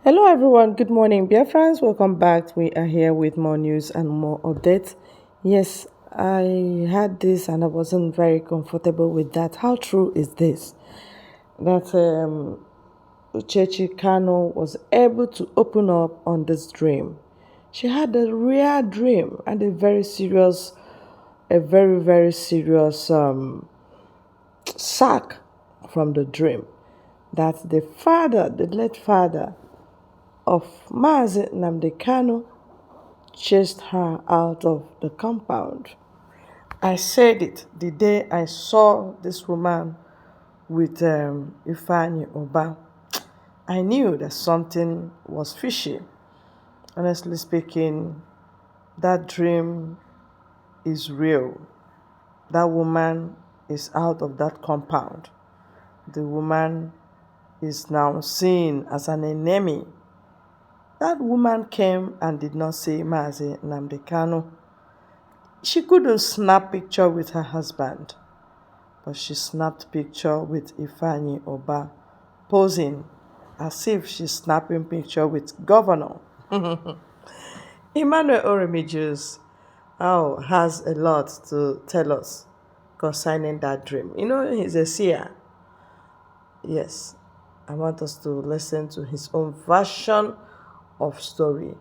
Hello, everyone. Good morning, dear friends. Welcome back. We are here with more news and more updates. Yes, I had this and I wasn't very comfortable with that. How true is this? That Uchechi Kanu was able to open up on this dream. She had a real dream and a very, very serious sack from the dream. That the late father of Mazi Nnamdi Kanu chased her out of the compound. I said it the day I saw this woman with Ifani Oba. I knew that something was fishy. Honestly speaking, that dream is real. That woman is out of that compound. The woman is now seen as an enemy. That woman came and did not see Mazi Nnamdi Kanu. She couldn't snap picture with her husband, but she snapped picture with Ifani Oba, posing as if she's snapping picture with Governor. Emmanuel Oremijus has a lot to tell us concerning that dream. You know, he's a seer. Yes, I want us to listen to his own version of story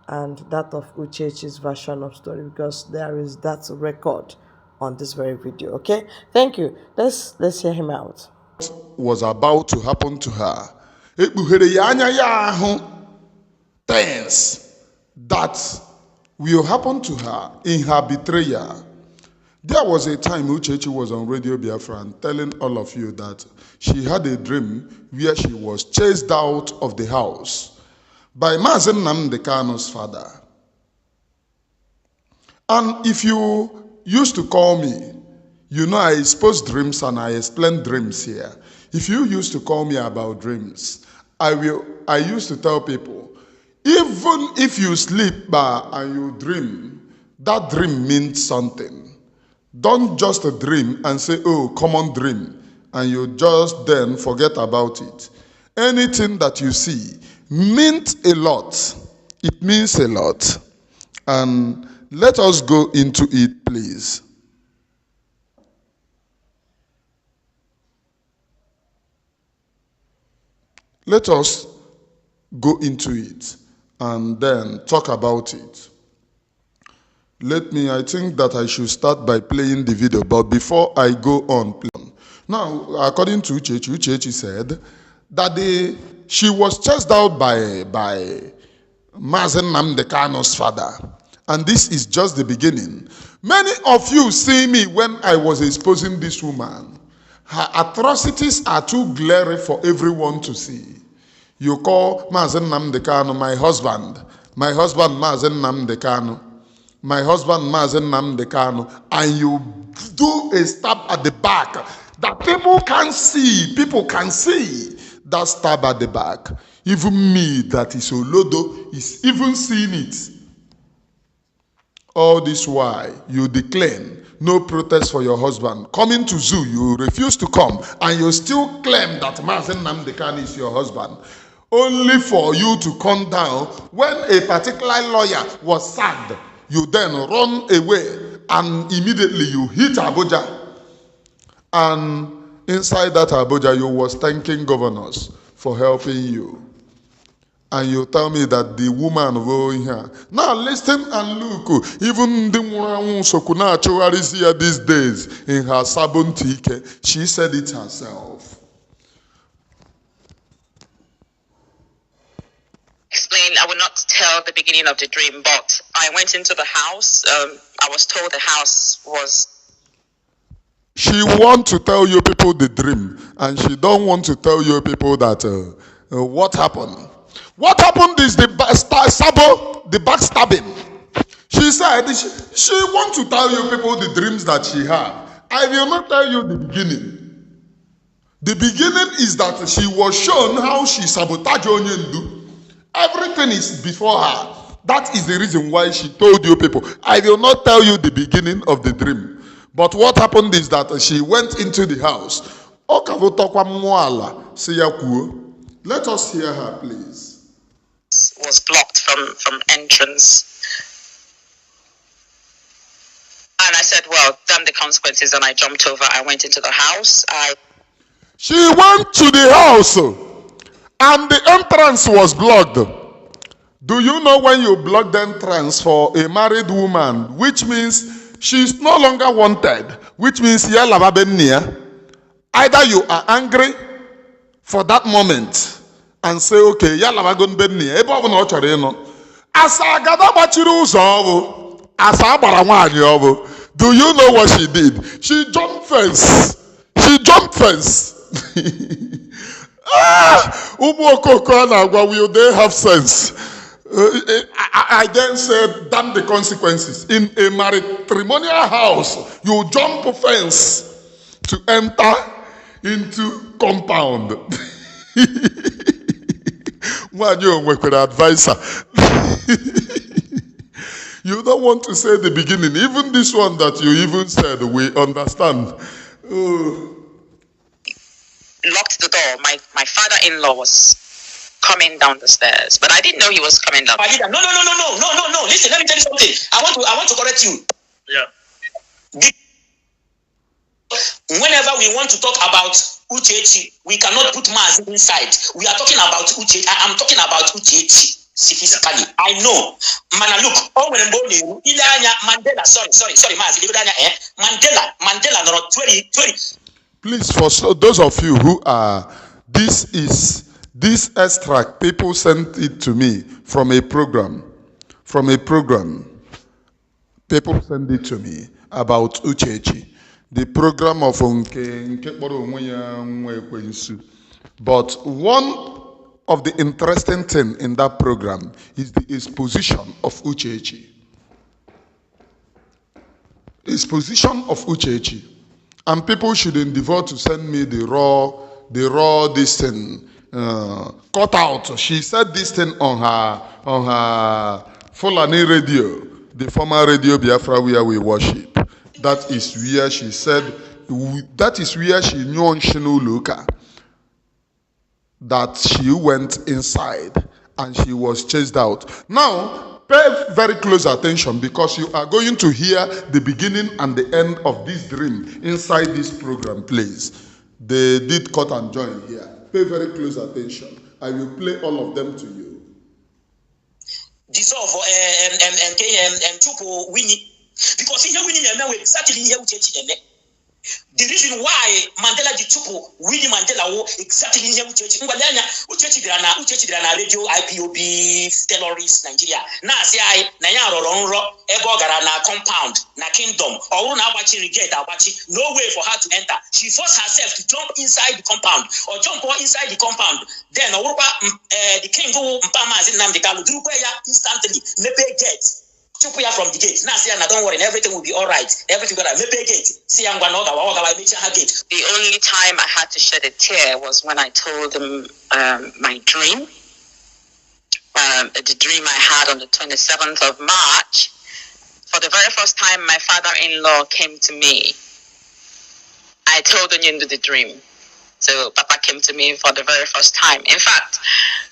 and that of Uchechi's version of story, because there is that record on this very video. Okay, thank you. Let's hear him out. Was about to happen to her. Ekpughere ya anya ya ahụ things that will happen to her in her betrayal. There was a time Uchechi was on Radio Biafra telling all of you that she had a dream where she was chased out of the house by Mazi Nnamdi Kanu's father. And if you used to call me, you know I expose dreams and I explain dreams here. If you used to call me about dreams, I used to tell people, even if you sleep and you dream, that dream means something. Don't just dream and say, oh, common dream, and you just then forget about it. Anything that you see means a lot. It means a lot. And let us go into it, please. Let us go into it and then talk about it. I think that I should start by playing the video, but before I go on, please. Now, according to Uchechi said that she was chased out by Mazi Nnamdi Kanu's father. And this is just the beginning. Many of you see me when I was exposing this woman. Her atrocities are too glaring for everyone to see. You call Mazi Nnamdi Kanu my husband Mazi Nnamdi Kanu, my husband Mazi Nnamdi Kanu, and you do a stab at the back that people can see that stab at the back. Even me, that is Olodo, is even seeing it. All this why you declare no protest for your husband. Coming to zoo, you refuse to come, and you still claim that Mazi Nnamdi Kanu is your husband. Only for you to come down when a particular lawyer was sacked. You then run away and immediately you hit Abuja. And inside that Abuja, you was thanking governors for helping you. And you tell me that the woman over here. Now listen and look. Even the woman Sokuna Chowarisia these days in her Sabontike, she said it herself. Explain, I will not tell the beginning of the dream, but I went into the house. I was told the house was... She want to tell you people the dream, and she don't want to tell you people that what happened. What happened is the backstabbing. She said she want to tell you people the dreams that she had. I will not tell you the beginning. The beginning is that she was shown how she sabotaged Onyendu. Everything is before her. That is the reason why she told you people. I will not tell you the beginning of the dream. But what happened is that she went into the house. Let us hear her, please. was blocked from entrance. And I said, well, damn the consequences, and I jumped over. I went into the house. She went to the house and the entrance was blocked. Do you know when you block the entrance for a married woman, which means she's no longer wanted, which means either you are angry for that moment and say, okay, do you know what she did? She jumped fence. She jumped fence. Will they have sense? I then said, damn the consequences. In a matrimonial house, you jump a fence to enter into compound. One you with advisor. You don't want to say the beginning. Even this one that you even said, we understand. Locked the door. My father-in-law was coming down the stairs, but I didn't know he was coming down. No. Listen, let me tell you something. I want to correct you. Yeah. Whenever we want to talk about Uchechi, we cannot put Maz inside. We are talking about Uchechi. I'm talking about Uchechi. Physically, I know. Man, look. Oh, when Mandela. Sorry, Maz. Mandela. No, 20. Please, for those of you who are, this extract, people sent it to me from a program. People send it to me about Uchechi, the program of But one of the interesting things in that program is the exposition of Uchechi. Exposition of Uchechi. And people should endeavor to send me the raw this thing cut out. She said this thing on her Fulani radio, the former Radio Biafra where we worship. That is where she said, that is where she knew on Shinuluka, that she went inside and she was chased out. Now, pay very close attention because you are going to hear the beginning and the end of this dream inside this program, please. They did cut and join here. Pay very close attention. I will play all of them to you. Dissolve and Chupo Winnie. Because here winning exactly here the reason why Mandela Jitupo, Winnie Mandela, exactly here Uchechi radio IPOB terrorist Nigeria. Na say I Naya Ronro, Ebogara na compound, na kingdom, or na watching regret abachi, no way for her to enter. She forced herself to jump inside the compound or jump inside the compound. Then the king go Mpama Zinam the Kalu instantly, maybe get. From the gate. Now, don't worry, everything will be all right. Everything will be all right. Gate. See, I'm going to gate. The only time I had to shed a tear was when I told him my dream. The dream I had on the 27th of March. For the very first time, my father-in-law came to me. I told him the dream. So Papa came to me for the very first time. In fact,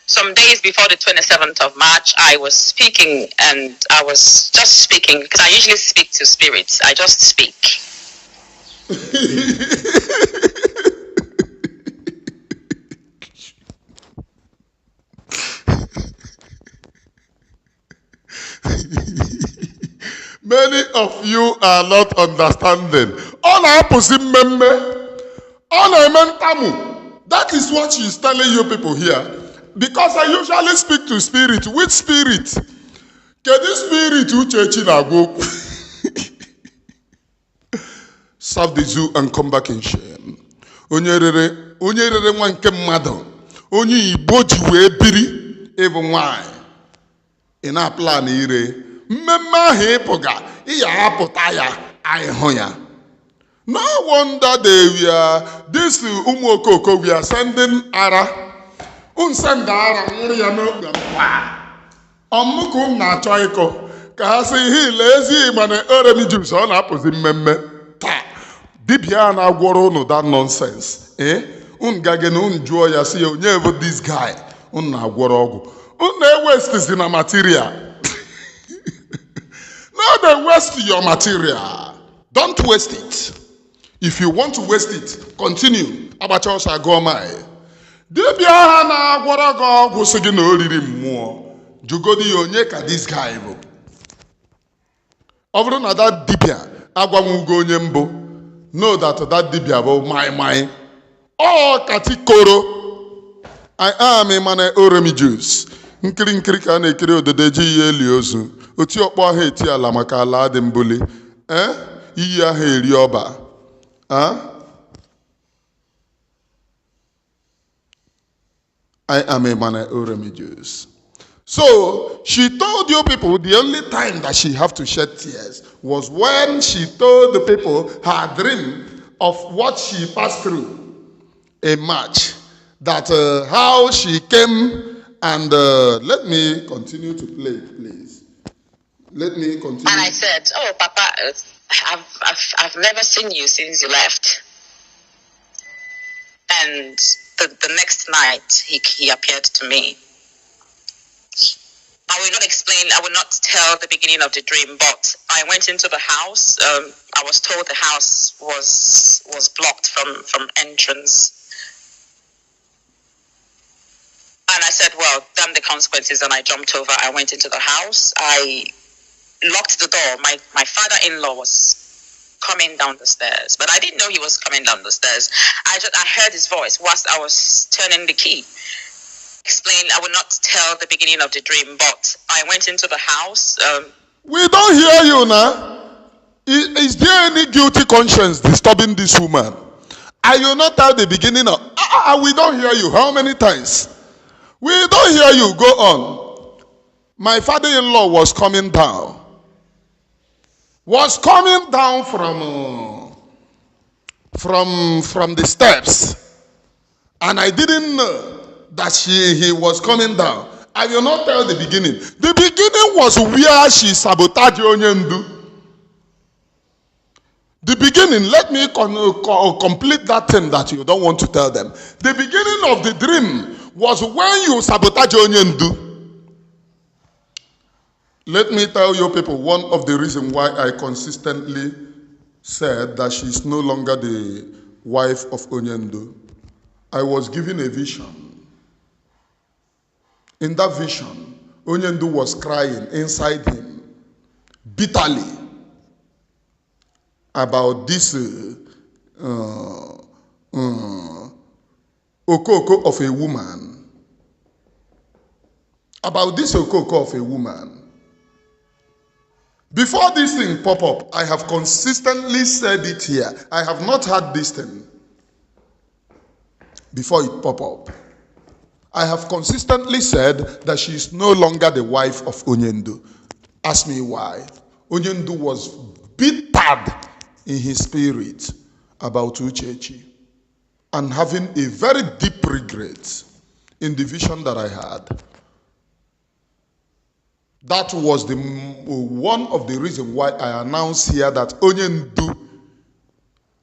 some days before the 27th of March, I was speaking, and I was just speaking because I usually speak to spirits. I just speak. Many of you are not understanding. That is what she's telling you people here. Because I usually speak to spirit. Which spirit? Can this spirit Uchechi na go serve the zoo and come back in shame? Onyerere nwanke mmadu. Onye Igbo ji wee biri even why. Ina plan ire. Mmemme ahụ ịpụga iya apụta ya ahụ ya. No wonder they were this Umuokoko we are sending ara. Unsendara nwụrụ ya n'oge mkpa ọmụkụ na-achọ ịkọ ka ha sị ihe ilezi mana oremi jus ọ na-apụzi mmemme taa dibịa na-agwọrọ unu that nonsense unu gage na unu jụọ ya sị ya onye bụ this guy unu na-agwọrọ ọgwụ Una waste is in a material. No, they waste your material. Don't waste it. If you want to waste it, continue. Abacha osa gomai. Dibia ha na agwara go ogwu si gi na oriri mmụọ. Jugodi onye ka this guy bụ. Ọ bụrụ na that dibia agwanwugo onye mbụ, know that that dibia bụ my. Oh, katikoro. I am a man oremijus. Nkiri ka na-ekiri odede ji ihe eli ozu. Oti ọkpọ ahụ eti ala maka ala dị mbuli. Iyi ahụ eri ọba. I am a man oremijus. So she told you people the only time that she have to shed tears was when she told the people her dream of what she passed through. A match. That how she came and let me continue to play it, please. Let me continue. And I said, "Oh, Papa, I've never seen you since you left." And the next night, he appeared to me. I will not explain. I will not tell the beginning of the dream, but I went into the house. I was told the house was blocked from entrance. And I said, well, damn the consequences, and I jumped over. I went into the house. I locked the door. My father-in-law was coming down the stairs, but I didn't know he was coming down the stairs. I heard his voice whilst I was turning the key. Explain, I will not tell the beginning of the dream, but I went into the house. We don't hear you now. Is there any guilty conscience disturbing this woman? I will not tell the beginning of... we don't hear you. How many times? We don't hear you. Go on. My father-in-law was coming down. Was coming down from the steps. And I didn't know that he was coming down. I will not tell the beginning. The beginning was where she sabotaged Onyendu. The beginning, let me complete that thing that you don't want to tell them. The beginning of the dream was when you sabotage Onyendu. Let me tell you people, one of the reasons why I consistently said that she is no longer the wife of Onyendu. I was given a vision. In that vision, Onyendu was crying inside him bitterly about this okoko of a woman. About this okoko of a woman. Before this thing pop up, I have consistently said it here. I have not had this thing before it pop up. I have consistently said that she is no longer the wife of Onyendu. Ask me why. Onyendu was bittered in his spirit about Uchechi and having a very deep regret in the vision that I had. That was the one of the reasons why I announced here that Onyendu,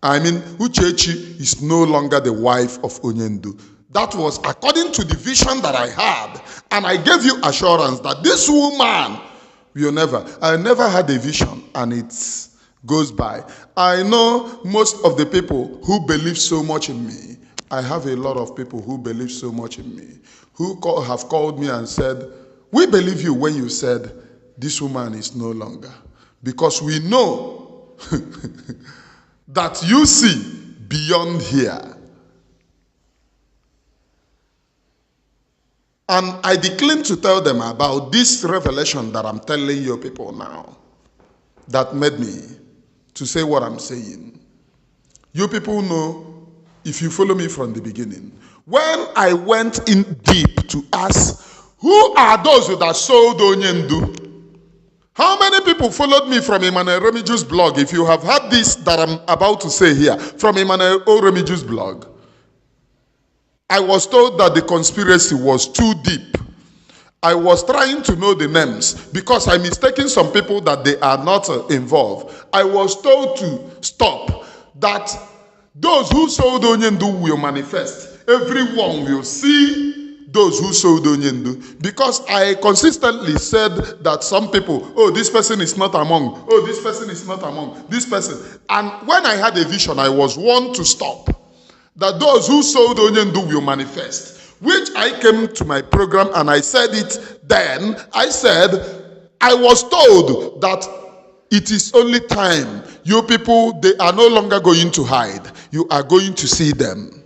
Uchechi is no longer the wife of Onyendu. That was according to the vision that I had. And I gave you assurance that this woman will never. I never had a vision and it goes by. I know most of the people who believe so much in me. I have a lot of people who believe so much in me, who have called me and said, we believe you when you said this woman is no longer. Because we know that you see beyond here. And I decline to tell them about this revelation that I'm telling you people now that made me to say what I'm saying. You people know, if you follow me from the beginning, when I went in deep to ask, who are those that sold Onyendu? How many people followed me from Emmanuel Remigius blog? If you have heard this that I'm about to say here, from Emmanuel Remigius blog, I was told that the conspiracy was too deep. I was trying to know the names because I mistaken some people that they are not involved. I was told to stop, that those who sold Onyendu will manifest. Everyone will see those who sold Onyendu, because I consistently said that some people, oh, this person is not among, oh, this person is not among, this person. And when I had a vision, I was warned to stop. That those who sold Onyendu will manifest. Which I came to my program and I said it then. I said, I was told that it is only time. You people, they are no longer going to hide. You are going to see them.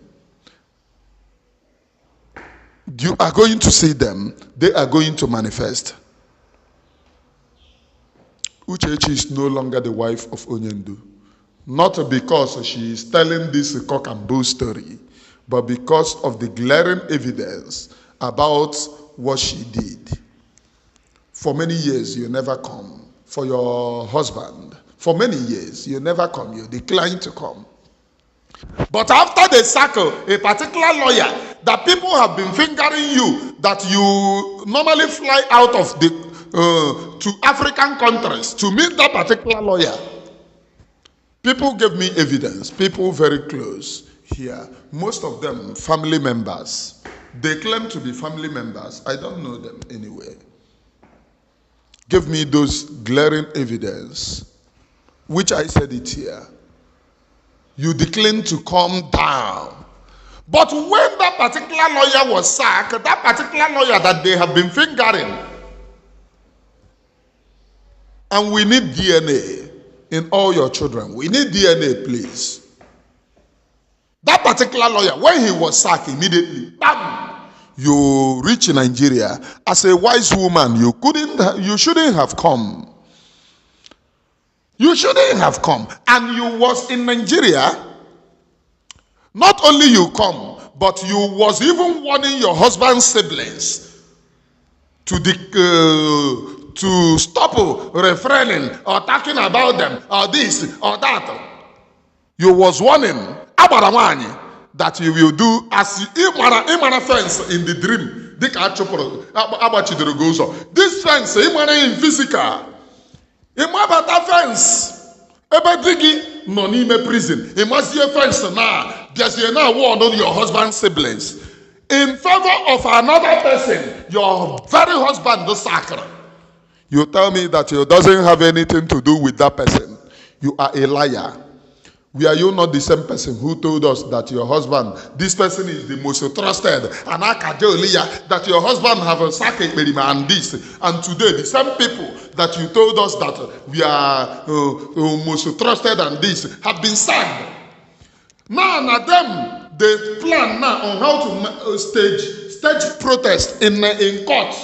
You are going to see them. They are going to manifest. Uchechi is no longer the wife of Onyendu. Not because she is telling this cock and bull story, but because of the glaring evidence about what she did. For many years, you never come. For your husband, for many years, you never come. You decline to come. But after they sackle a particular lawyer that people have been fingering you, that you normally fly out of the to African countries to meet that particular lawyer, people gave me evidence. People very close here, most of them family members. They claim to be family members. I don't know them anyway. Give me those glaring evidence, which I said it here. You decline to come down. But when that particular lawyer was sacked, that particular lawyer that they have been fingering, and we need DNA in all your children. We need DNA, please. That particular lawyer, when he was sacked immediately, bam, you reach Nigeria. As a wise woman, you shouldn't have come. You shouldn't have come. And you was in Nigeria. Not only you come, but you was even warning your husband's siblings to stop refraining or talking about them or this or that. You was warning that you will do as imana fence in the dream. This fence, imana in physical. Imabata fence. Ebedigi no nime prison. Imasi fence now. There's now warn on your husband's siblings in favor of another person. Your very husband, the sacred. You tell me that it doesn't have anything to do with that person. You are a liar. Were you not the same person who told us that your husband, this person is the most trusted, and that your husband have a sake and this, and today the same people that you told us that we are most trusted and this have been sacked. Now them they plan now on how to stage protest in court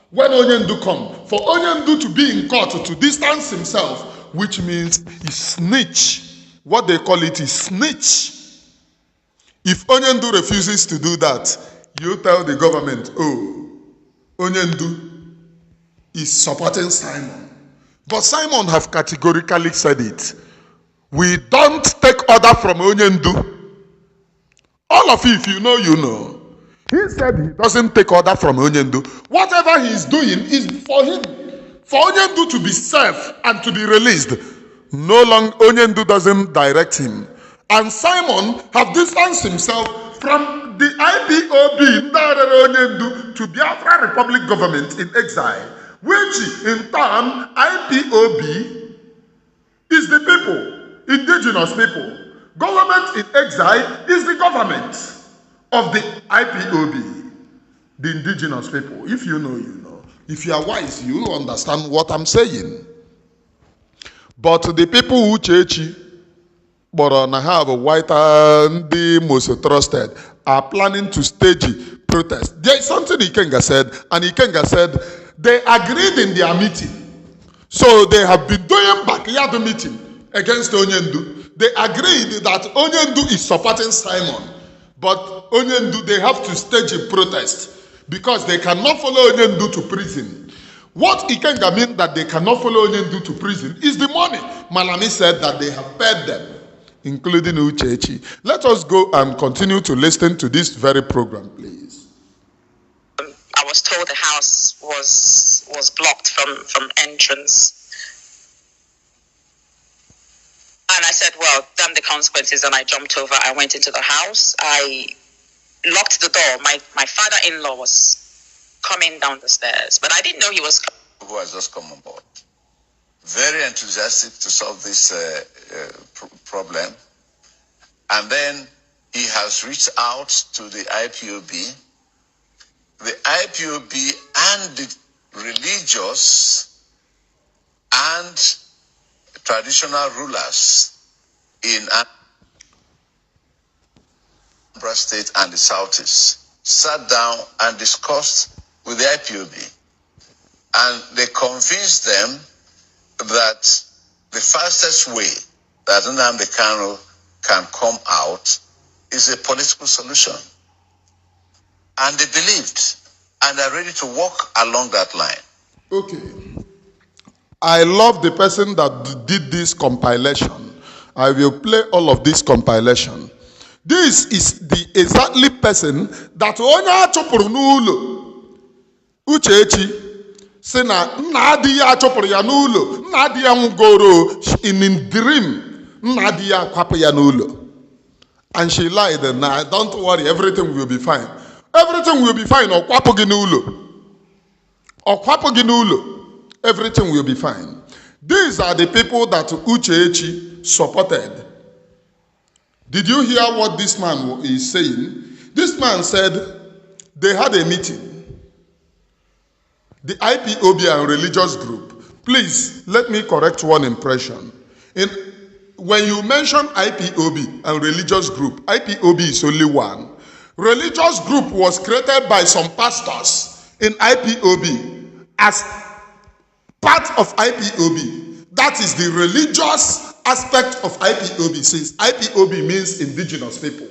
when Onyendu come. For Onyendu to be in court to distance himself, which means he snitch. What they call it is snitch. If Onyendu refuses to do that, you tell the government, oh, Onyendu is supporting Simon. But Simon have categorically said it. We don't take order from Onyendu. All of you, if you know, you know. He said he doesn't take order from Onyendu. Whatever he is doing is for him. For Onyendu to be safe and to be released. No longer Onyendu doesn't direct him. And Simon have distanced himself from the IPOB to Biafra Republic government in exile, which in turn IPOB is the people, indigenous people. Government in exile is the government of the IPOB, the indigenous people. If you know, you know. If you are wise, you will understand what I'm saying. But the people who Uchechi, but have a white and the most trusted, are planning to stage protest. There is something Ikenga said, and Ikenga said they agreed in their meeting. So they have been doing backyard meeting against Onyendu. They agreed that Onyendu is supporting Simon, but Onyendu, they have to stage a protest because they cannot follow Onyendu to prison. What Ikenga means that they cannot follow Onyendu to prison is the money. Malami said that they have paid them, including Uchechi. Let us go and continue to listen to this very program, please. I was told the house was blocked from entrance. And I said, well, damn the consequences, and I jumped over. I went into the house. I locked the door. My father-in-law was coming down the stairs, but I didn't know he was coming. Who has just come on board. Very enthusiastic to solve this problem. And then he has reached out to the IPOB. The IPOB and the religious and traditional rulers in Anambra State and the Southeast sat down and discussed with the IPOB. And they convinced them that the fastest way that Nnamdi Kanu can come out is a political solution. And they believed and are ready to walk along that line. Okay. I love the person that did this compilation. I will play all of this compilation. This is the exactly person that onye achụpụrụ n'ụlọ Uchechi sị na nna di ya achụpụrụ ya n'ụlọ, nna di ya nwụgoro in dream, nna di ya kwapụ ya n'ụlọ. And she lied, nah, don't worry, everything will be fine. Everything will be fine. Okwapo gị n'ụlọ. Everything will be fine. These are the people that Uchechi supported. Did you hear what this man is saying? This man said they had a meeting. The IPOB and religious group. Please, let me correct one impression. When you mention IPOB and religious group, IPOB is only one. Religious group was created by some pastors in IPOB as part of IPOB. That is the religious aspect of IPOB, since IPOB means indigenous people.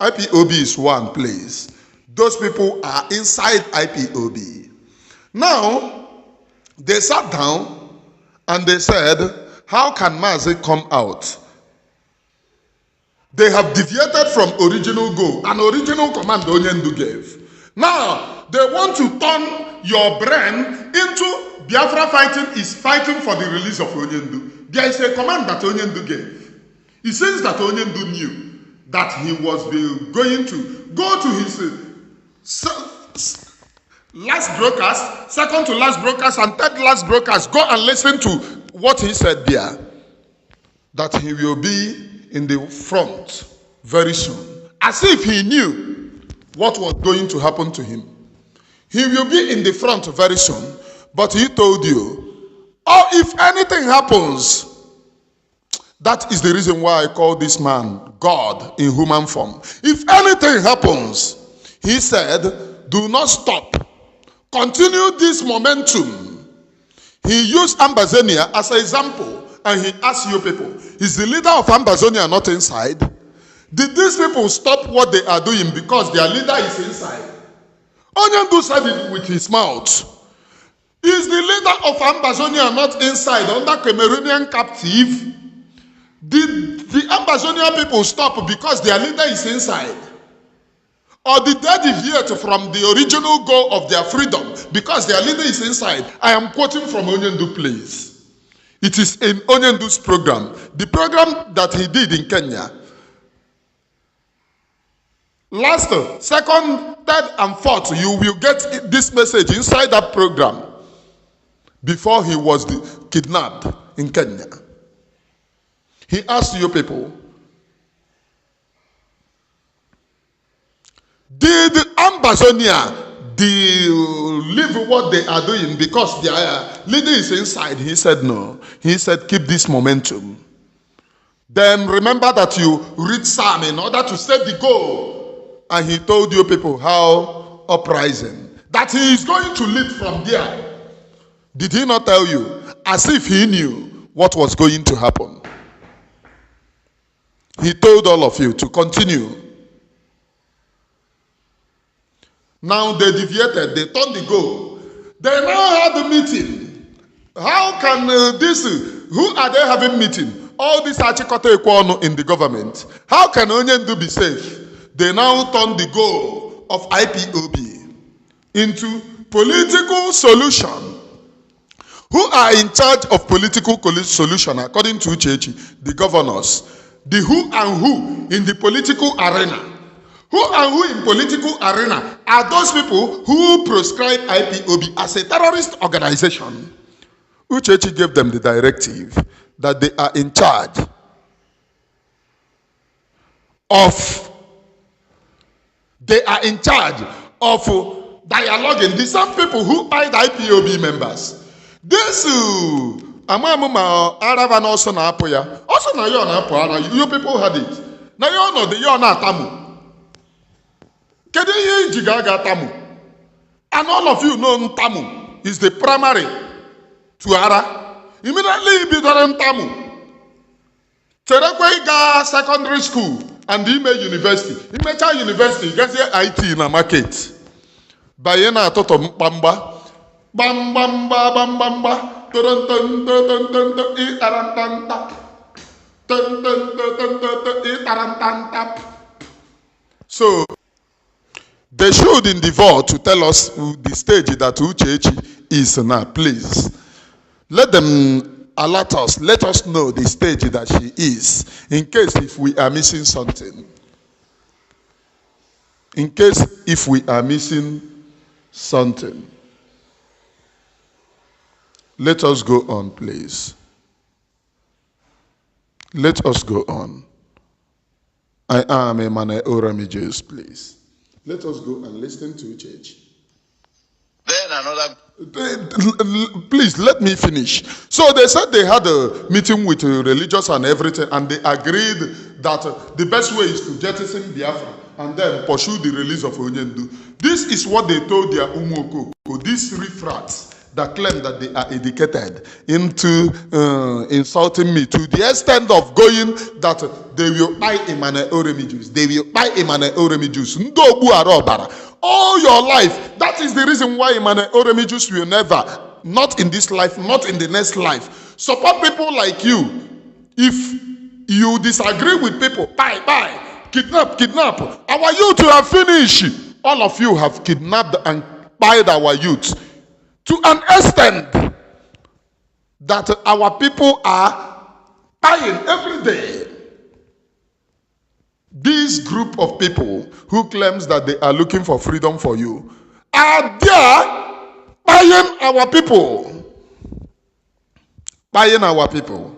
IPOB is one place. Those people are inside IPOB. Now, they sat down and they said, how can Mazi come out? They have deviated from original goal, an original command Onyendu gave. Now, they want to turn your brain into Biafra fighting is fighting for the release of Onyendu. There is a command that Onyendu gave. It says that Onyendu knew that he was going to go to his last broadcast, second to last broadcast, and third last broadcast. Go and listen to what he said there. That he will be in the front very soon. As if he knew what was going to happen to him. He will be in the front very soon. But he told you, oh, if anything happens, that is the reason why I call this man God in human form. If anything happens, he said, do not stop. Continue this momentum. He used Ambazonia as an example, and he asked you people, is the leader of Ambazonia not inside? Did these people stop what they are doing because their leader is inside? Onyendu said it with his mouth. Is the leader of Ambazonia not inside under Cameroonian captive? Did the Ambazonia people stop because their leader is inside? Or did they deviate from the original goal of their freedom because their leader is inside? I am quoting from Onyendu, please. It is in Onyendu's program. The program that he did in Kenya. Last, second, third, and fourth, you will get this message inside that program before he was kidnapped in Kenya. He asked you people, did Ambazonia leave what they are doing because their leader is inside? He said no. He said keep this momentum. Then remember that you read Psalm in order to set the goal. And he told you people how uprising, that he is going to lead from there. Did he not tell you? As if he knew what was going to happen. He told all of you to continue. Now they deviated, they turned the goal. They now had the meeting. How can who are they having meeting? All these Achikote Ekwono in the government. How can Onyendu be safe? They now turn the goal of IPOB into political solution. Who are in charge of political solution according to Uchechi? The governors. The who and who in the political arena. Who and who in political arena are those people who proscribe IPOB as a terrorist organization? Uchechi gave them the directive that they are in charge of dialoguing the same people who are the IPOB members. This Amamuma Aravan also na Apoya, also na yon Apoya, you people had it. Now you know the yon Tamu. Kede Jigaga Tamu. And all of you know Tamu is the primary to Ara. Immediately be done Tamu. Terekwega secondary school and Ime University. Imecha University gets here IT in a market. Bayena Toto Bamba. Bam bamba bam bamba. Turun turun turun turun itarantantap. Turun turun turun itarantantap. So they should endeavor to tell us the stage that Uchechi is now. Please let them alert us. Let us know the stage that she is, in case if we are missing something. In case if we are missing something. Let us go on, please. Let us go on. I am a man Oramijes, please. Let us go and listen to church. Then another. Please let me finish. So they said they had a meeting with religious and everything, and they agreed that the best way is to jettison Biafra and then pursue the release of Onyendu. This is what they told their Umuoko, these refrats that claim that they are educated, into insulting me to the extent of going that they will buy Emmanuel Oremi Jews. They will buy Emmanuel Oremi Jews. All your life. That is the reason why Emmanuel Oremi Jews will never, not in this life, not in the next life, support people like you. If you disagree with people, buy, kidnap. Our youth have finished. All of you have kidnapped and buyed our youth. To an extent that our people are buying every day. This group of people who claims that they are looking for freedom for you are there buying our people. Buying our people.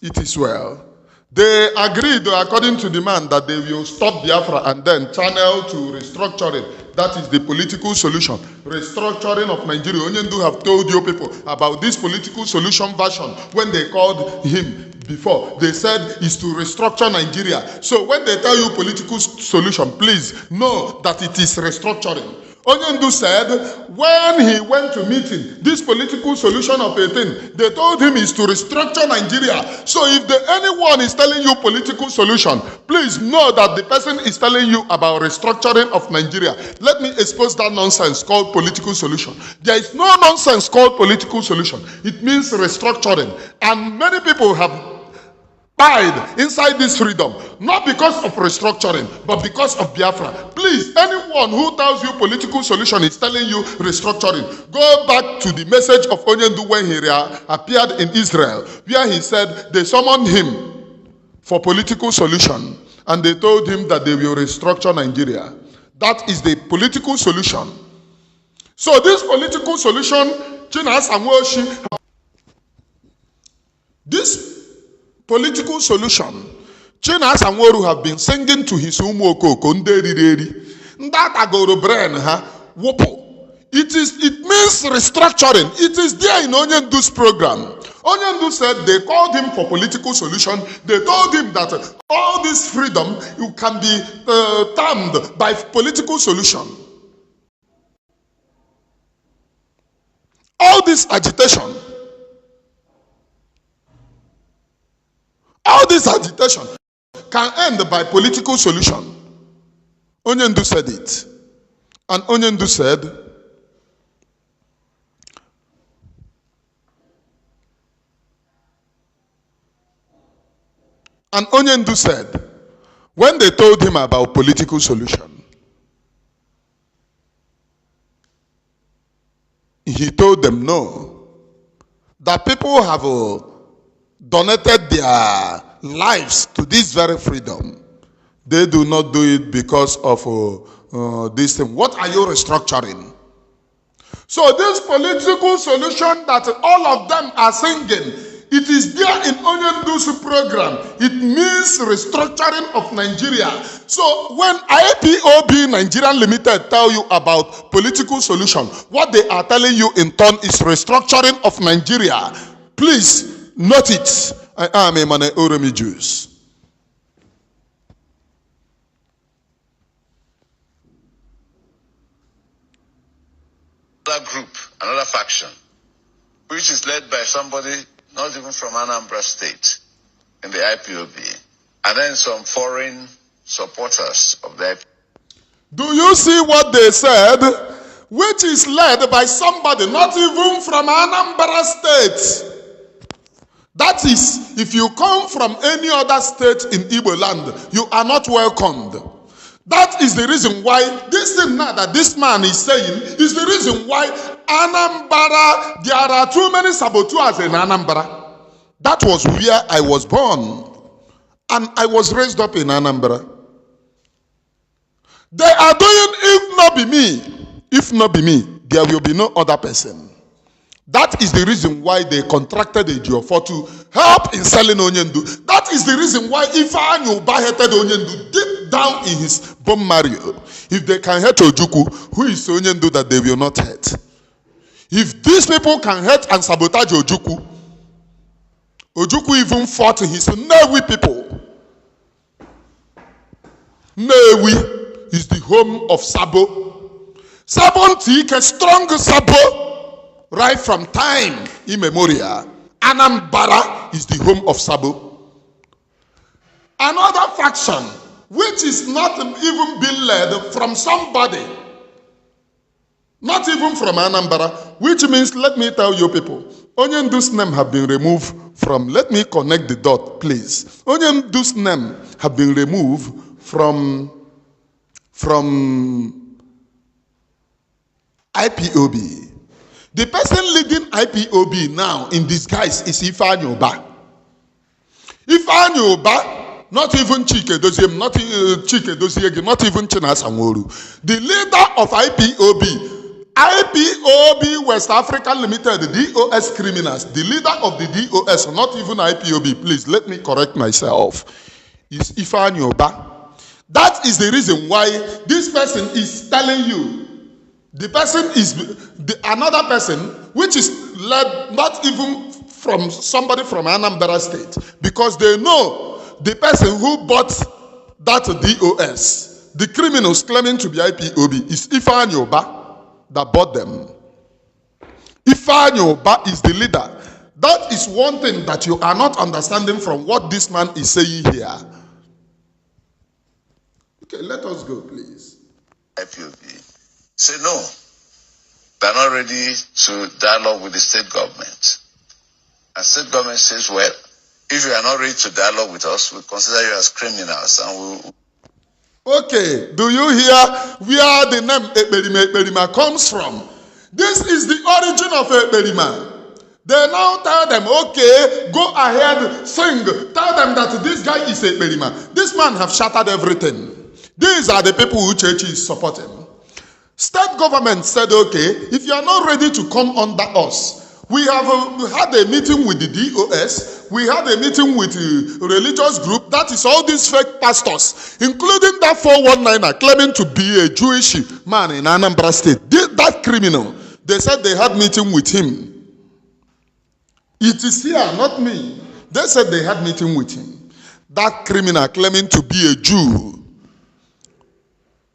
It is well. They agreed, according to the man, that they will stop Biafra and then channel to restructuring. That is the political solution. Restructuring of Nigeria. Onyendu have told you people about this political solution version when they called him before. They said is to restructure Nigeria. So when they tell you political solution, please know that it is restructuring. Onyendu said when he went to meeting, this political solution of 18, they told him is to restructure Nigeria. So if anyone is telling you political solution, please know that the person is telling you about restructuring of Nigeria. Let me expose that nonsense called political solution. There is no nonsense called political solution. It means restructuring. And many people have died inside this freedom, not because of restructuring, but because of Biafra. Please, anyone who tells you political solution is telling you restructuring. Go back to the message of Onyendu when he appeared in Israel, where he said they summoned him for political solution, and they told him that they will restructure Nigeria. That is the political solution. So this political solution, this political solution, China Samworu have been singing to his umuoko konderiri. Ndata goro brain wopo. It means restructuring. It is there in Onyendu's program. Onyendu said they called him for political solution. They told him that all this freedom can be termed by political solution. All this agitation. All this agitation can end by political solution. Onyendu said it. And Onyendu said, when they told him about political solution, he told them no. That people have donated their lives to this very freedom. They do not do it because of this thing. What are you restructuring? So this political solution that all of them are singing, it is there in Onyendu's program. It means restructuring of Nigeria. So when IPOB Nigerian Limited tell you about political solution, what they are telling you in turn is restructuring of Nigeria. Please note it. I am a Mane Oromi Jews. Another group, another faction, which is led by somebody not even from Anambra State in the IPOB, and then some foreign supporters of the IPOB. Do you see what they said? Which is led by somebody not even from Anambra State. That is, if you come from any other state in Igbo land, you are not welcomed. That is the reason why this thing now that this man is saying is the reason why Anambra, there are too many saboteurs in Anambra. That was where I was born. And I was raised up in Anambra. They are doing, if not be me, there will be no other person. That is the reason why they contracted Ejiofor to help in selling Onyendu. That is the reason why Ifeanyi Uba hated Onyendu deep down in his bone marrow. If they can hate Ojukwu, who is Onyendu that they will not hate? If these people can hate and sabotage Ojukwu, Ojukwu even fought his Newi people. Newi is the home of Sabo. Sabo Ntike, strong Sabo. Right from time immemorial, Anambra is the home of Sabo. Another faction, which is not even being led from somebody, not even from Anambra, which means, let me tell you people, Onyendu's name have been removed from, let me connect the dot, please. Onyendu's name have been removed from IPOB. The person leading IPOB now in disguise is Ifeanyi Uba. Ifeanyi Uba, not even Chike Doziem, not Chike Doziegi, not even Chinasa Nworu. The leader of IPOB West Africa Limited, the DOS criminals, the leader of the DOS, not even IPOB, please let me correct myself, is Ifeanyi Uba. That is the reason why this person is telling you. The person is another person which is led not even from somebody from Anambra State, because they know the person who bought that DOS, the criminals claiming to be IPOB, is Ifeanyi Uba that bought them. Ifeanyi Uba is the leader. That is one thing that you are not understanding from what this man is saying here. Okay, let us go, please. IPOB. Say no, they're not ready to dialogue with the state government. And state government says, well, if you are not ready to dialogue with us, we consider you as criminals and we'll... Okay, do you hear where the name Ekperima comes from? This is the origin of Ekperima. They now tell them, okay, go ahead, sing. Tell them that this guy is Ekperima. This man have shattered everything. These are the people Uchechi is supporting. State government said, okay, if you are not ready to come under us, we have had a meeting with the DOS, we had a meeting with the religious group, that is all these fake pastors, including that 419er claiming to be a Jewish man in Anambra State. That criminal, they said they had meeting with him. It is here, not me. They said they had meeting with him. That criminal claiming to be a Jew.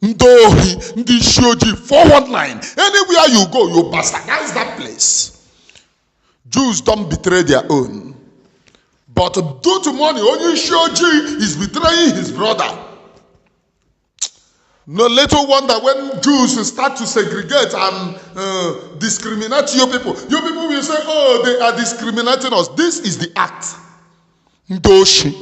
Ndi Shoji 419. Anywhere you go, you bastardize that place. Jews don't betray their own. But due to money, only Shoji is betraying his brother. No little wonder when Jews start to segregate and discriminate you people will say, oh, they are discriminating us. This is the act. Ndoshi.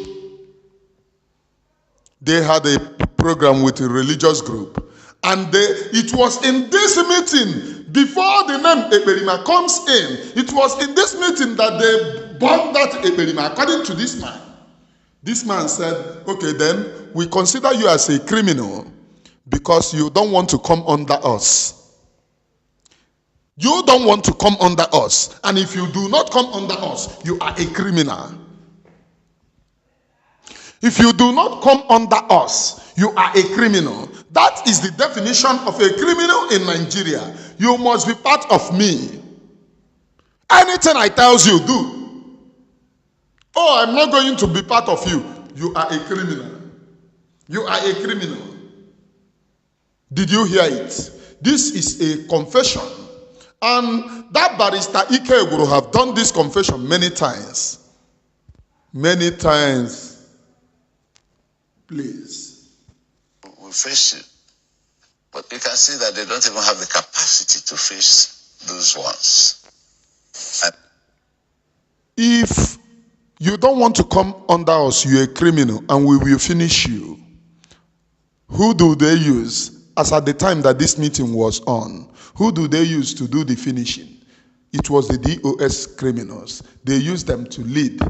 They had a program with a religious group. And it was in this meeting, before the name Ekperima comes in, it was in this meeting that they burned that Ekperima, according to this man. This man said, okay, then we consider you as a criminal because you don't want to come under us. You don't want to come under us. And if you do not come under us, you are a criminal. If you do not come under us, you are a criminal. That is the definition of a criminal in Nigeria. You must be part of me. Anything I tell you, do. Oh, I'm not going to be part of you. You are a criminal. You are a criminal. Did you hear it? This is a confession. And that barrister Ike would have done this confession many times. Many times. Please. We face it. But you can see that they don't even have the capacity to face those ones. And if you don't want to come under us, you're a criminal, and we will finish you. Who do they use? As at the time that this meeting was on, who do they use to do the finishing? It was the DOS criminals. They used them to lead.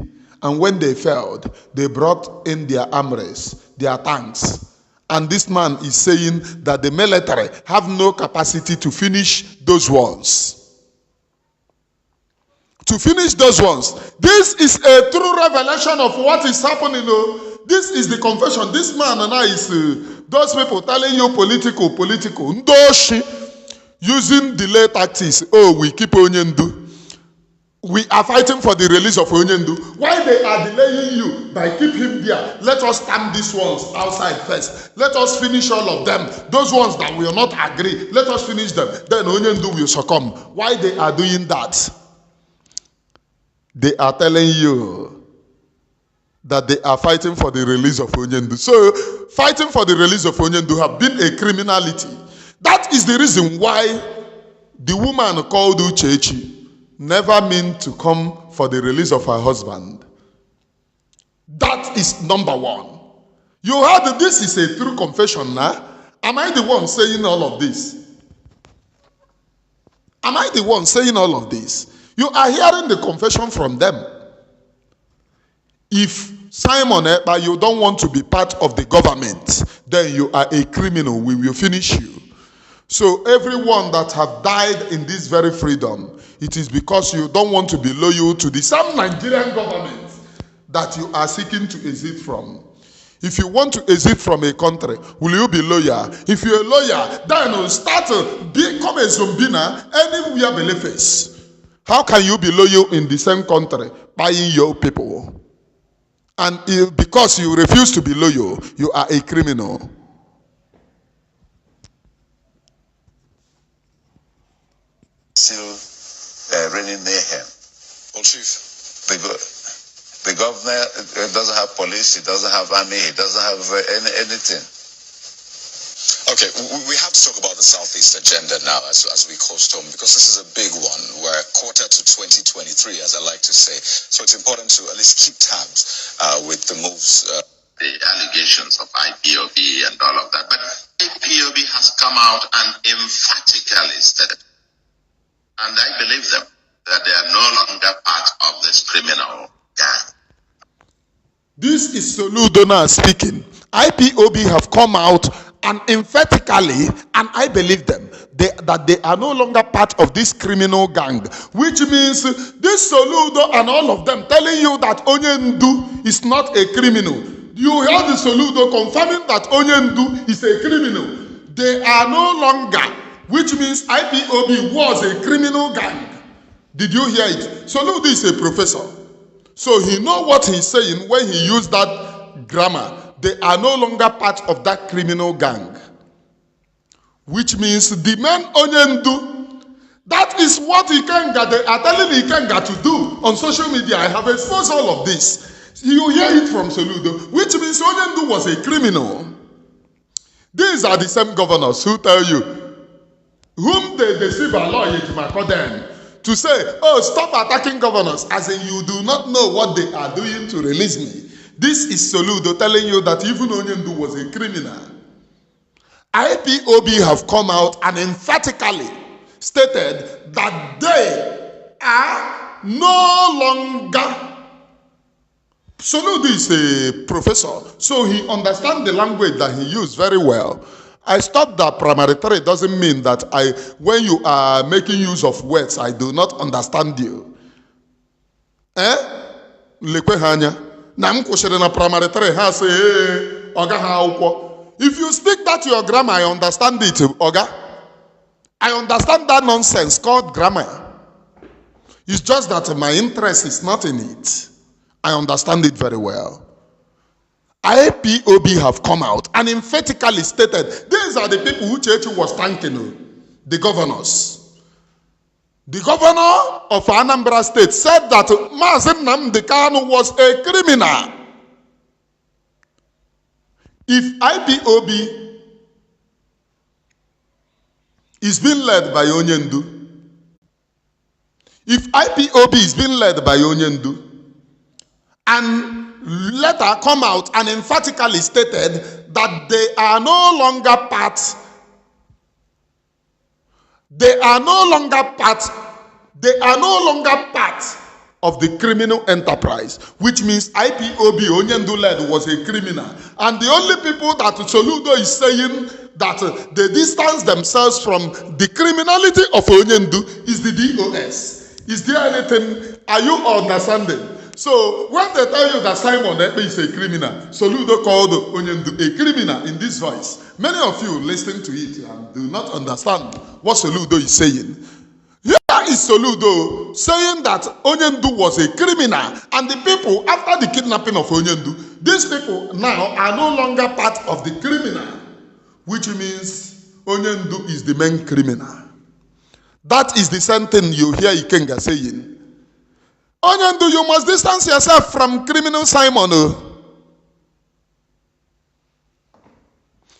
And when they failed, they brought in their armories, their tanks. And this man is saying that the military have no capacity to finish those ones. To finish those ones. This is a true revelation of what is happening. This is the confession. This man and I is those people telling you political. Ndoshi, using delay tactics. Oh, we keep Onyendu. We are fighting for the release of Onyendu. Why they are delaying you by keep him there? Let us stamp these ones outside first. Let us finish all of them. Those ones that will not agree, let us finish them. Then Onyendu will succumb. Why they are doing that? They are telling you that they are fighting for the release of Onyendu. So, fighting for the release of Onyendu have been a criminality. That is the reason why the woman called Uchechi never meant to come for the release of her husband. That is number one. You heard that this is a true confession now. Am I the one saying all of this? Am I the one saying all of this? You are hearing the confession from them. If Simon Ekpa, you don't want to be part of the government, then you are a criminal. We will finish you. So everyone that have died in this very freedom, it is because you don't want to be loyal to the same Nigerian government that you are seeking to exit from. If you want to exit from a country, will you be loyal? If you're a lawyer, then start to become a zombina anywhere below face. How can you be loyal in the same country buying your people? And because you refuse to be loyal, you are a criminal. Still reigning mayhem. Well, Chief. The governor doesn't have police, he doesn't have army, he doesn't have anything. Okay, we have to talk about the Southeast agenda now as we coast home, because this is a big one. We're quarter to 2023, as I like to say. So it's important to at least keep tabs with the moves. The allegations of IPOB and all of that. But IPOB has come out and emphatically said, and I believe them, that they are no longer part of this criminal gang. This is Soludona speaking. IPOB have come out and emphatically, and I believe them, that they are no longer part of this criminal gang, which means this Soludo and all of them telling you that Onyendu is not a criminal. You hear the Soludo confirming that Onyendu is a criminal. They are no longer, which means IPOB was a criminal gang. Did you hear it? Soludo is a professor. So he knows what he's saying when he used that grammar. They are no longer part of that criminal gang. Which means the man Onyendu, that is what Ikenga, they are telling Ikenga to do on social media. I have exposed all of this. You hear it from Soludo, which means Onyendu was a criminal. These are the same governors who tell you, whom they deceive Allah to say, oh, stop attacking governors, as in you do not know what they are doing to release me. This is Soludo telling you that even Onyendu was a criminal. IPOB have come out and emphatically stated that they are no longer Soludo is a professor, so he understands the language that he used very well. I stopped that primary 3 doesn't mean that when you are making use of words, I do not understand you. Lekwe hanya. Na m kwụsịrị na primary 3 ha say, Oga ha akwụkwọ. If you speak that your grammar, I understand it, Oga. I understand that nonsense called grammar. It's just that my interest is not in it. I understand it very well. IPOB have come out and emphatically stated, these are the people who Uchechi was thanking, the governors. The governor of Anambra State said that Mazen Nnamdi Kanu was a criminal. If IPOB is being led by Onyendu, if IPOB is being led by Onyendu, and later come out and emphatically stated that they are no longer part of the criminal enterprise, which means IPOB Onyendu led was a criminal. And the only people that Soludo is saying that they distance themselves from the criminality of Onyendu is the DOS. Is there anything, are you understanding? So when they tell you that Simon Ekpe is a criminal, Soludo called Onyendu a criminal in this voice. Many of you listen to it and do not understand what Soludo is saying. Here is Soludo saying that Onyendu was a criminal, and the people after the kidnapping of Onyendu, these people now are no longer part of the criminal, which means Onyendu is the main criminal. That is the same thing you hear Ikenga saying. Onyendu, you must distance yourself from criminal Simon.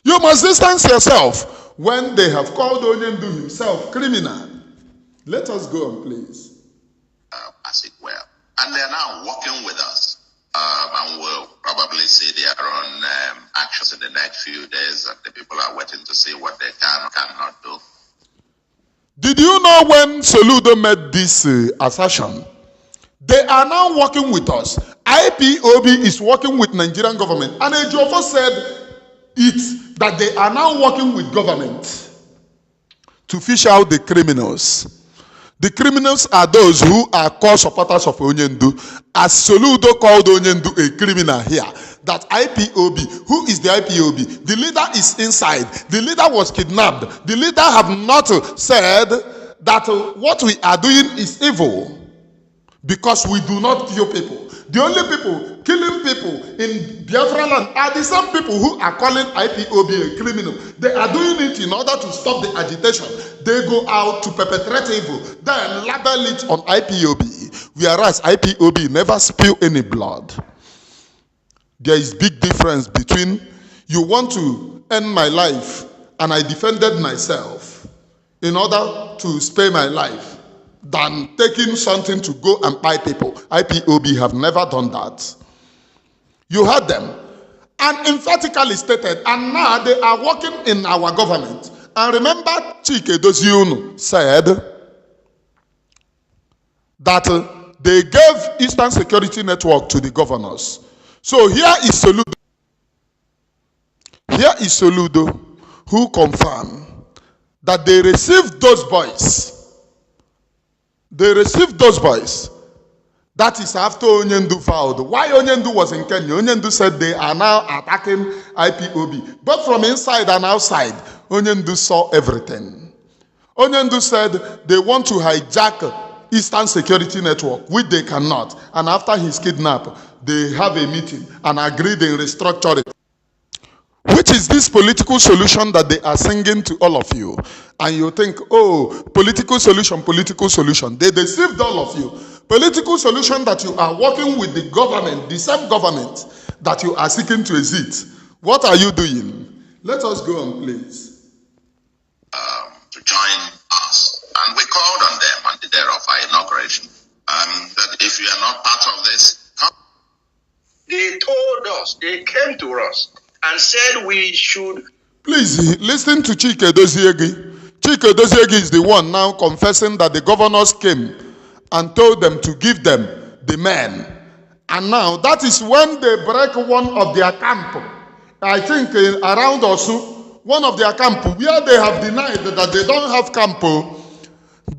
You must distance yourself when they have called Onyendu himself criminal. Let us go on, please. As it were. And they are now working with us. And we'll probably see their own actions in the next few days. And the people are waiting to see what they can or cannot do. Did you know when Soludo made this assertion? They are now working with us. IPOB is working with Nigerian government. And Ejiofor said it that they are now working with government to fish out the criminals. The criminals are those who are core supporters of Onyendu. As Soludo called Onyendu a criminal here, that IPOB, who is the IPOB? The leader is inside. The leader was kidnapped. The leader have not said that what we are doing is evil, because we do not kill people. The only people killing people in Biafra land are the same people who are calling IPOB a criminal. They are doing it in order to stop the agitation. They go out to perpetrate evil, then label it on IPOB, whereas IPOB never spill any blood. There is big difference between you want to end my life and I defended myself in order to spare my life, than taking something to go and buy people. IPOB have never done that. You heard them. And emphatically stated, and now they are working in our government. And remember, Chike Doziunu said that they gave Eastern Security Network to the governors. So here is Soludo. Here is Soludo who confirmed that they received those boys. They received those boys. That is after Onyendu vowed. Why Onyendu was in Kenya? Onyendu said they are now attacking IPOB. But from inside and outside, Onyendu saw everything. Onyendu said they want to hijack Eastern Security Network, which they cannot. And after his kidnap, they have a meeting and agreed in restructuring. Which is this political solution that they are singing to all of you? And you think, oh, political solution, political solution. They deceived all of you. Political solution that you are working with the government, the same government that you are seeking to exit. What are you doing? Let us go on, please. To join us. And we called on them on the day of our inauguration. That if you are not part of this, come. They told us, they came to us and said we should. Please listen to Chike Doziegi. Chike Doziegi is the one now confessing that the governors came and told them to give them the men And now that is when they break one of their camp. I think around Osu, one of their camp, where they have denied that they don't have camp,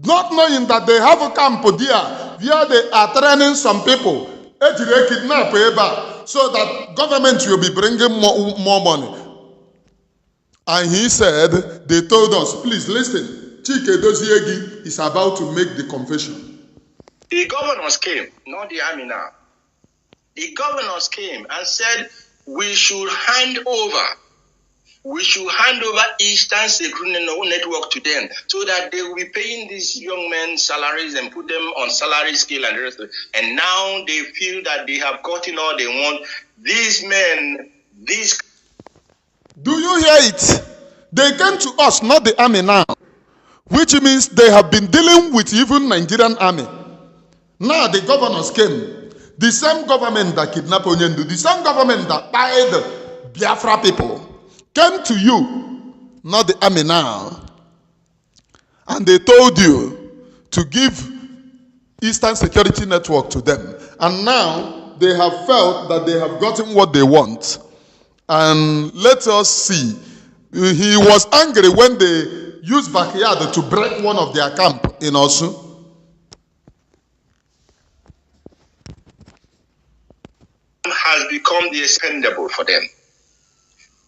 not knowing that they have a camp there, where they are training some people, kidnap so that government will be bringing more money. And he said, they told us, please listen, Chike Doziegi is about to make the confession. The governors came, not the army now. The governors came and said, we should hand over Eastern Security Network to them so that they will be paying these young men salaries and put them on salary scale and the rest of it. And now they feel that they have gotten all they want. These men, these... Do you hear it? They came to us, not the army now, which means they have been dealing with even Nigerian army. Now the governors came. The same government that kidnapped Onyendu, the same government that tied Biafra people, came to you, not the army now. And they told you to give Eastern Security Network to them. And now they have felt that they have gotten what they want. And let us see. He was angry when they used backyard to break one of their camp in Osu. Has become the expendable for them.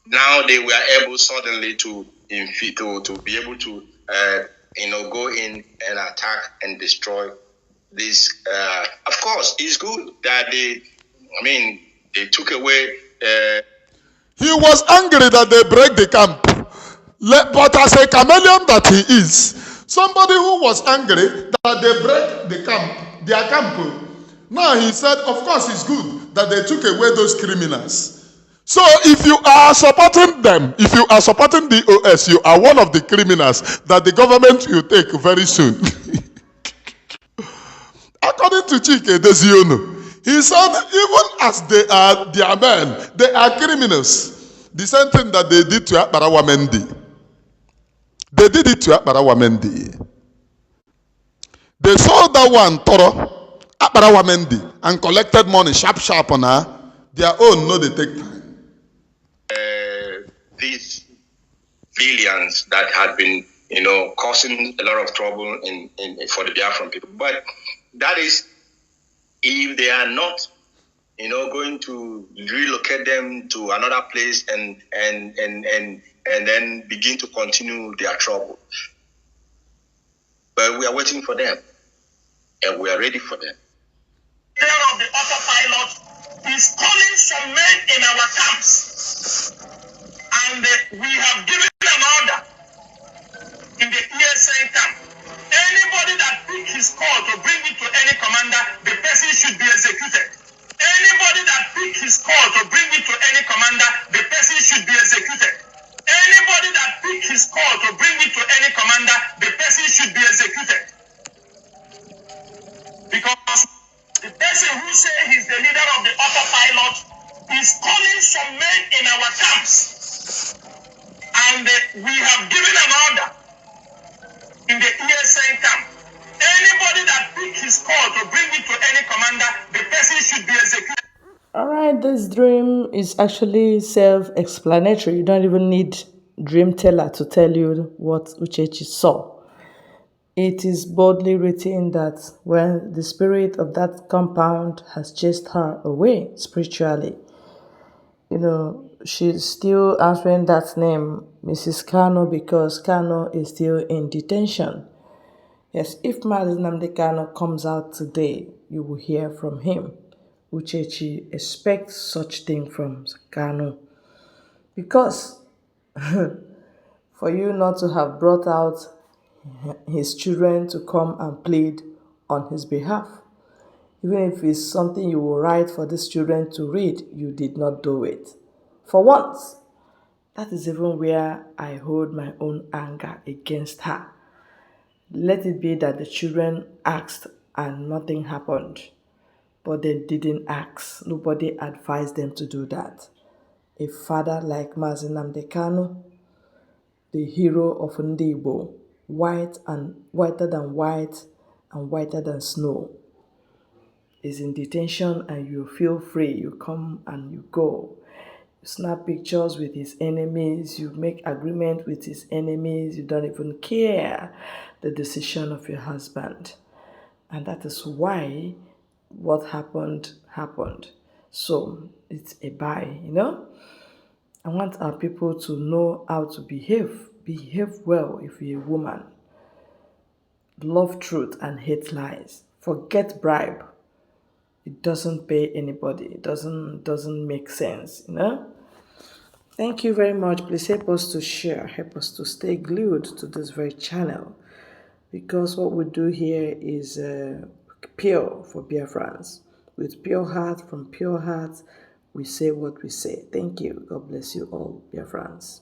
Now they were able suddenly to be able to go in and attack and destroy this. Of course, it's good that they took away. He was angry that they break the camp. But as a chameleon that he is, somebody who was angry that they break the camp, their camp. Now he said, of course it's good that they took away those criminals. So if you are supporting them, if you are supporting the OS, you are one of the criminals that the government will take very soon. According to Chike Deziono, he said even as they are their men, they are criminals. The same thing that they did to Akbarawa Mendy. They did it to Akbarawa Mendy. They sold that one Toro, Akbarawa Mendy, and collected money sharp on her. Their own, no, they take time. These villains that had been, causing a lot of trouble for the Biafran people. But that is, if they are not, going to relocate them to another place and then begin to continue their trouble. But we are waiting for them, and we are ready for them. The leader of the autopilot is calling some men in our camps, and we have given an order in the ESN camp. Anybody that pick his call to bring it to any commander, the person should be executed. Anybody that pick his call to bring it to any commander, the person should be executed. Anybody that pick his call to bring it to any commander, the person should be executed. Because the person who says he's the leader of the autopilot is calling some men in our camps. And we have given an order in the ESN camp. Anybody that pick his call to bring it to any commander, the person should be executed. Alright, this dream is actually self-explanatory. You don't even need dream teller to tell you what Uchechi saw. It is boldly written that when the spirit of that compound has chased her away spiritually, she's still answering that name, Mrs. Kanu, because Kanu is still in detention. Yes, if Mazi Kanu comes out today, you will hear from him. Uchechi expects such thing from Kanu. Because for you not to have brought out his children to come and plead on his behalf, even if it's something you will write for these children to read, you did not do it. For once, that is even where I hold my own anger against her. Let it be that the children asked and nothing happened. But they didn't ask. Nobody advised them to do that. A father like Mazi Nnamdi Kanu, the hero of Ndibo, whiter than white and whiter than snow, is in detention and you feel free, you come and you go. You snap pictures with his enemies, you make agreement with his enemies, you don't even care the decision of your husband. And that is why what happened happened. So it's a bye, I want our people to know how to behave. Behave well if you're a woman. Love truth and hate lies. Forget bribe. It doesn't pay anybody. It doesn't make sense. Thank you very much. Please help us to share. Help us to stay glued to this very channel. Because what we do here is pure for Biafrans. With pure heart, from pure heart, we say what we say. Thank you. God bless you all, Biafrans.